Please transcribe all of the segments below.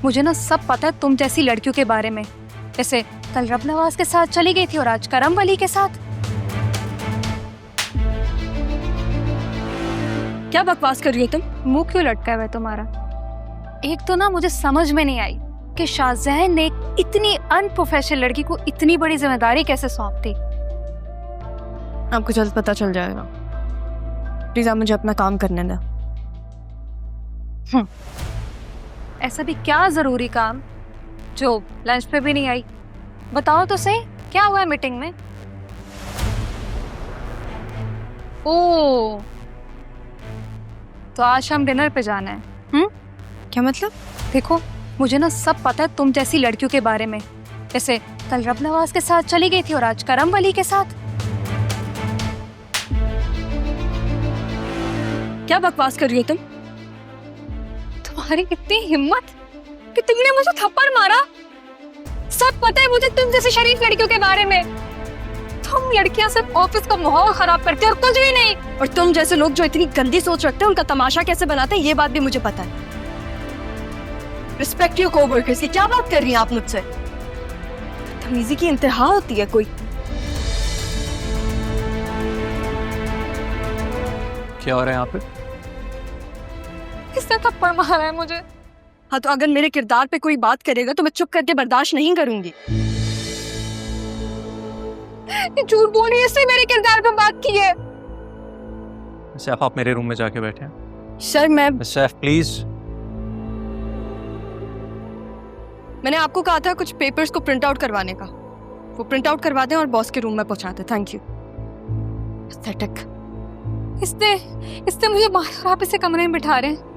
मुझे ना सब पता है तुम जैसी लड़कियों के बारे में। जैसे कल रब नवाज के साथ चली गई थी और आज करम वली के साथ। क्या बकवास कर रही हो तुम? मुंह क्यों लटका हुआ है तुम्हारा? एक तो ना मुझे समझ में नहीं आई कि शाहजहन ने एक इतनी अनप्रोफेशनल लड़की को इतनी बड़ी जिम्मेदारी कैसे सौंप दी। आपको जल्द पता चल जाएगा। प्लीज आप मुझे अपना काम करने दें। ऐसा भी क्या जरूरी काम जो लंच पे भी नहीं आई? बताओ तो सही, क्या हुआ है मीटिंग में? ओ, तो आज हम डिनर पे जाना है। क्या मतलब? देखो, मुझे ना सब पता है तुम जैसी लड़कियों के बारे में। जैसे कल रब नवाज के साथ चली गई थी और आज करम वली के साथ। क्या बकवास कर रही हो तुम? तुम्हारी इतनी हिम्मत कि तुमने मुझे थप्पड़ मारा। सब पता है मुझे तुम जैसी शरीफ लड़कियों के बारे में। तुम लड़कियां सिर्फ ऑफिस का माहौल खराब करती और कुछ भी नहीं। और तुम जैसे लोग जो इतनी गंदी सोच रखते हैं उनका तमाशा कैसे बनाते हैं ये बात भी मुझे पता है। रिस्पेक्ट योर कोवर्कर्स की क्या बात कर रही हैं आप मुझसे? तमीज़ी की इंतहा होती है कोई? क्या हो रहा है यहाँ पे? किसने थप्पड़ मारा है मुझे? हाँ, तो अगर मेरे किरदार पे कोई बात करेगा तो मैं चुप करके बर्दाश्त नहीं करूंगी। ये झूठ बोल रही है, इसने मेरे किरदार पे बात की है। सैफ, आप मेरे रूम में जाके बैठे हैं। Sir Saif please. मैंने आपको कहा था कुछ पेपर्स को प्रिंट आउट करवाने का। वो प्रिंट आउट करवा दें और बॉस के रूम में पहुंचा दें। Thank you. पैथेटिक। इसने मुझे मारा और आप इसे कमरे में बिठा रहे हैं।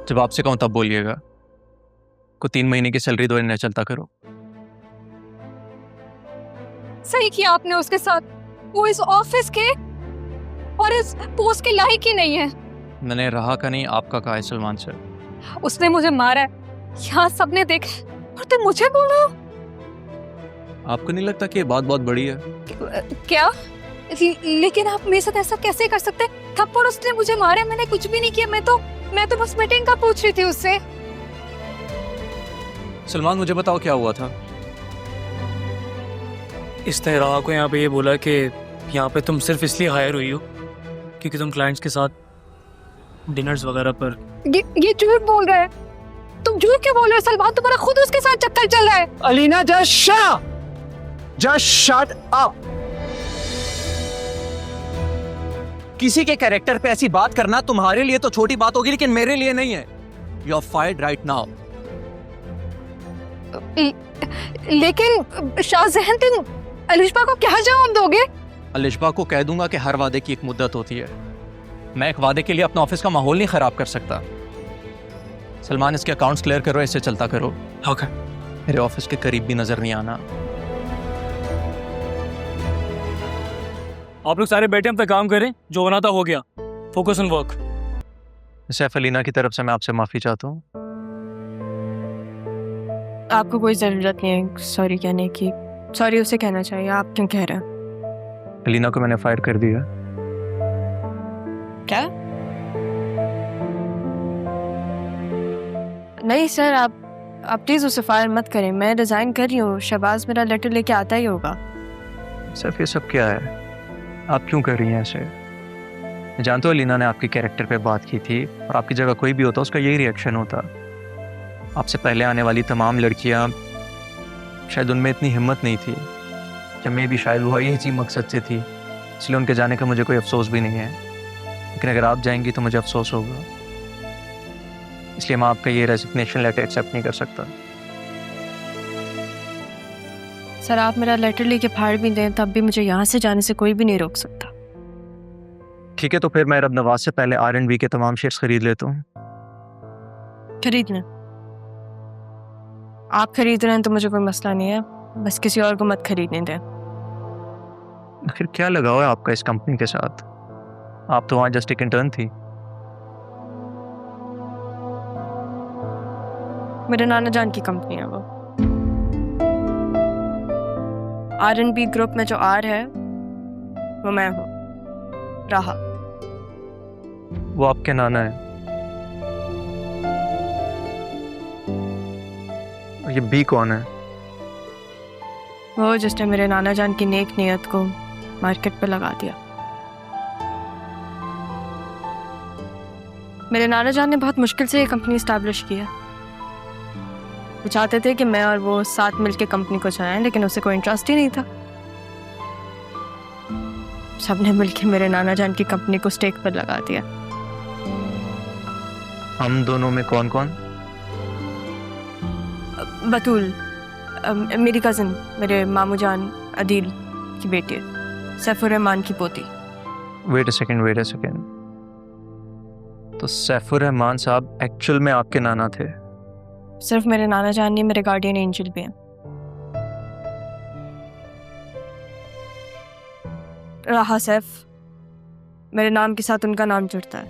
जब आपसे कहूं तब बोलिएगा। को 3 महीने की सैलरी दो, इन्हें चलता करो। सही किया आपने उसके साथ। वो इस ऑफिस के और इस पोस्ट के लायक ही नहीं है। मैंने रहा का नहीं, आपका कहा है सलमान सर। उसने मुझे मारा है, यहाँ सबने देखा और तुम मुझे बोल रहे हो? आपको नहीं लगता कि ये बात बहुत बड़ी है? क्या? लेकिन आप मेरे साथ ऐसा कैसे कर सकते? थप्पड़ उसने मुझे मारे, मैंने कुछ भी नहीं किया। मैं तो बस मीटिंग का पूछ रही थी उससे। सलमान, मुझे बताओ क्या हुआ था? इस तरह को यहाँ पे ये बोला कि यहाँ पे तुम सिर्फ इसलिए हायर हुई हो क्योंकि तुम क्लाइंट्स के साथ डिनर्स वगैरह पर। ये झूठ बोल रहा है। तुम झूठ क्यों बोल रहे हो सलमान? तुम्हारा खुद उसके साथ चक्कर चल रहा है। Alina, just shut up। किसी के कैरेक्टर पे ऐसी बात करना तुम्हारे लिए तो छोटी बात होगी, लेकिन मेरे लिए नहीं है। You are fired right now। लेकिन शाहजहन, तुम अलिशबा को क्या जवाब दोगे? अलिशबा को कह दूंगा कि हर वादे की एक मुद्दत होती है। मैं एक वादे के लिए अपना ऑफिस का माहौल नहीं खराब कर सकता। सलमान, इसके अकाउंट्स क्लियर करो, इससे चलता करो। ओके। मेरे ऑफिस के करीब भी नजर नहीं आना। आप लोग सारे बैठे अपना काम करें, जो होना था हो गया। Focus on work. Saif, Alina की तरफ से मैं आपसे माफी चाहता हूँ। आपको कोई जरूरत नहीं है सॉरी कहने की। सॉरी उसे कहना चाहिए, आप क्यों कह रहे हैं? अलीना को मैंने फायर कर दिया। क्या? नहीं सर, आप प्लीज उसे फायर मत करें। मैं रिजाइन कर रही हूँ। शहबाज मेरा लेटर लेके आता ही होगा। सैफ, ये सब क्या है? आप क्यों कर रही हैं ऐसे? मैं जानता हूँ अलीना ने आपके कैरेक्टर पे बात की थी, और आपकी जगह कोई भी होता उसका यही रिएक्शन होता। आपसे पहले आने वाली तमाम लड़कियाँ, शायद उनमें इतनी हिम्मत नहीं थी, या मैं भी शायद वो यही मकसद से थी, इसलिए उनके जाने का मुझे कोई अफसोस भी नहीं है। लेकिन अगर आप जाएंगी तो मुझे अफसोस होगा, इसलिए मैं आपका ये रेजिग्नेशन लेटर एक्सेप्ट नहीं कर सकता। सर, आप मेरा लेटर लेके फाड़ भी दें तब भी मुझे यहाँ से जाने से कोई भी नहीं रोक सकता। ठीक है, तो फिर मैं रब नवाज से पहले R&B के तमाम शेयर्स खरीद लेता हूँ। खरीद लें। आप खरीद रहे हैं तो मुझे कोई मसला नहीं है, बस किसी और को मत खरीदने दें। फिर क्या लगाव है आपका इस कंपनी के साथ? आप तो वहाँ जस्ट एक इंटर्न थी। मेरे नाना जान की कंपनी है वो। R&B ग्रुप में जो R है वो मैं हूँ, राहा। वो आपके नाना है। ये बी कौन है? वो जिसने मेरे नाना जान की नेक नियत को मार्केट पे लगा दिया। मेरे नाना जान ने बहुत मुश्किल से ये कंपनी इस्टेब्लिश की है। वो चाहते थे कि मैं और वो साथ मिलकर कंपनी को चलाएं, लेकिन उसे कोई इंटरेस्ट ही नहीं था। सबने मिलकर मेरे नाना जान की कंपनी को स्टेक पर लगा दिया। हम दोनों में कौन कौन? बतूल, मेरी कज़न, मेरे मामू जान अदील की बेटी, सैफुर रहमान की पोती। Wait a second. तो सैफुर रहमान साहब एक्चुअल में आपके नाना थे? सिर्फ मेरे नाना जान नहीं, मेरे गार्डियन एंजल भी हैं। राहा सैफ, मेरे नाम के साथ उनका नाम जुड़ता है।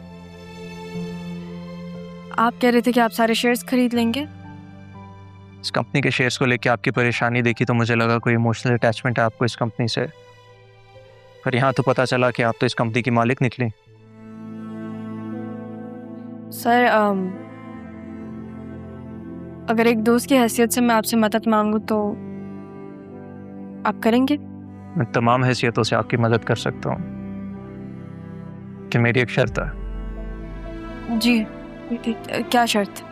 आप कह रहे थे कि आप सारे शेयर्स खरीद लेंगे। इस कंपनी के शेयर्स को लेके आपकी परेशानी देखी तो मुझे लगा कोई इमोशनल अटैचमेंट है आपको इस कंपनी से, पर यहाँ तो पता चला कि आप तो इस कंपनी की मालिक निकली। सर, अगर एक दोस्त की हैसियत से मैं आपसे मदद मांगूं तो आप करेंगे? मैं तमाम हैसियतों से आपकी मदद कर सकता हूँ, कि मेरी एक शर्त है। जी, क्या शर्त?